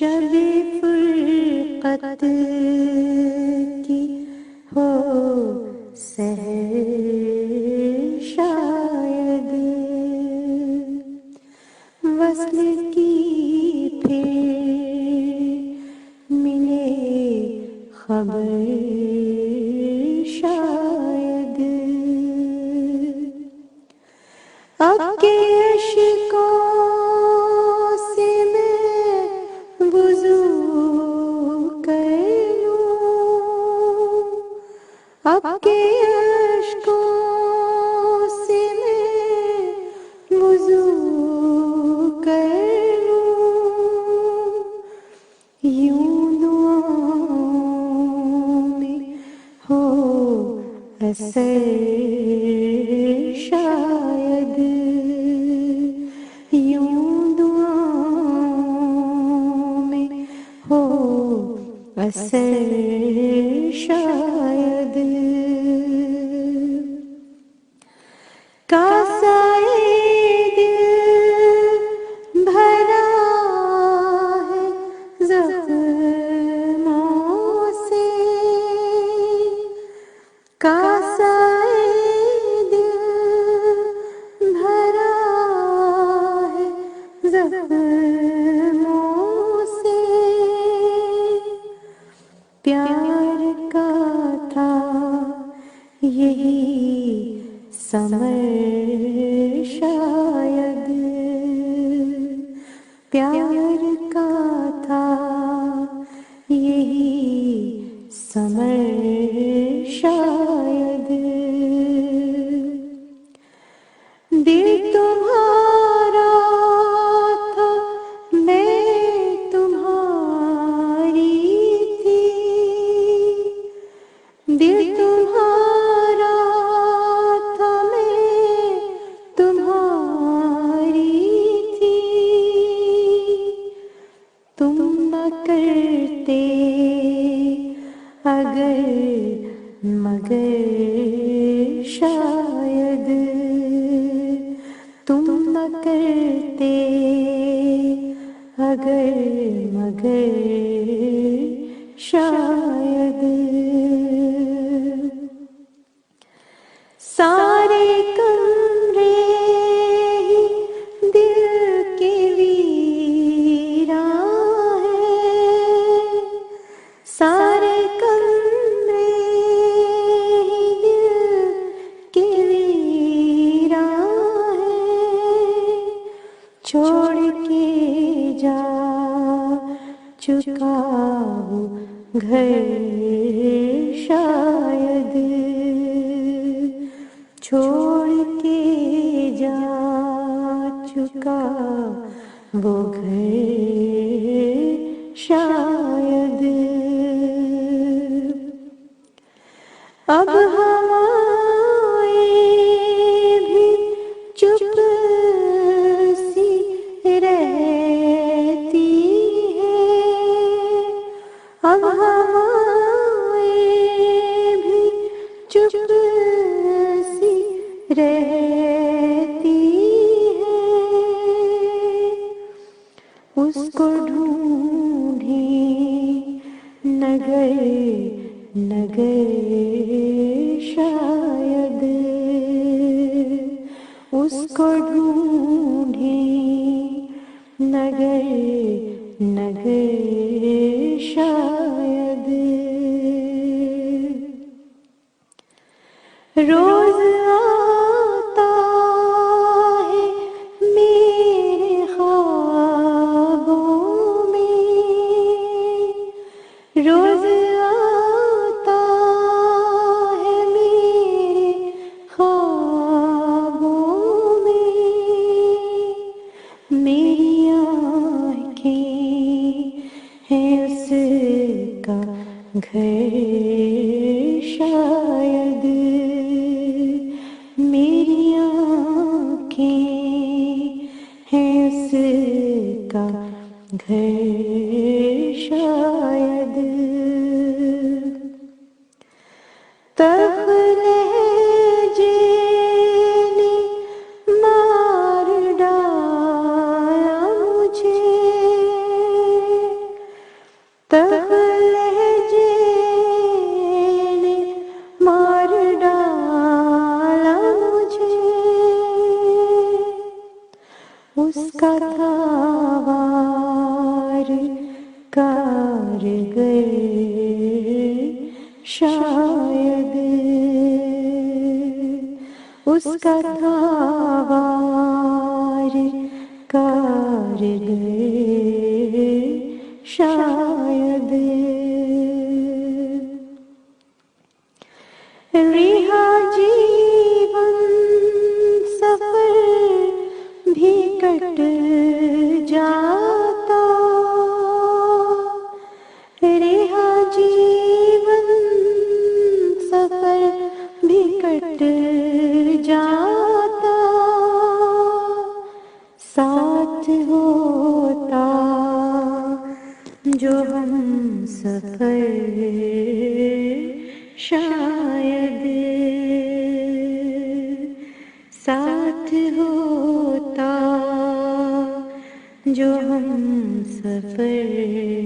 شب فرقت کی ہو سحر شاید، وصل کی پھر ملے خبر شاید، اب کے اشکوں سے میں وضو کر لوں، اب کے اشکوں سے میں وضو کر لوں، یوں دعاؤں میں ہو اثر شاید، یوں دعاؤں میں ہو اثر شاید، کاسۂ دل بھرا ہے زخموں سے، کاسۂ دل بھرا ہے زخموں سے، پیار کا تھا یہی ثمر شاید، پیار کا تھا یہی ثمر شاید، دل تمہارا تھا میں تمہاری تھی، دل تمہارا تھا میں تمہاری تھی، تم نہ کرتے اگر مگر شاید، تم نہ کرتے اگر مگر شاید، سارے کمرے ہی دل کے ویراں ہیں، سارے کمرے ہی دل کے ویراں ہیں، چھوڑ کے جا چکا وہ گھر شاید، چھوڑ کے جا چکا وہ گھر شاید، اب ہوائیں بھی چپ سی رہتی ہیں، اب ہوائیں بھی چپ سی رہتی ہیں، اس کو ڈھونڈیں نگر نگر شاید، اس کو ڈھونڈیں نگر نگر شاید، روز آتا ہے میرے خوابوں میں، روز آتا ہے میرے خوابوں میں، میری آنکھیں ہیں اس کا گھر شاید، کا تھا وار کارگر شاید، اس کا تھا وار کارگر شاید، رہا جیون سفر بھی کٹ جاتا، رہا جیون سفر بھی کٹ جاتا، ساتھ ہوتا جو ہم سفر شاید، ساتھ ہوتا جو ہم سفر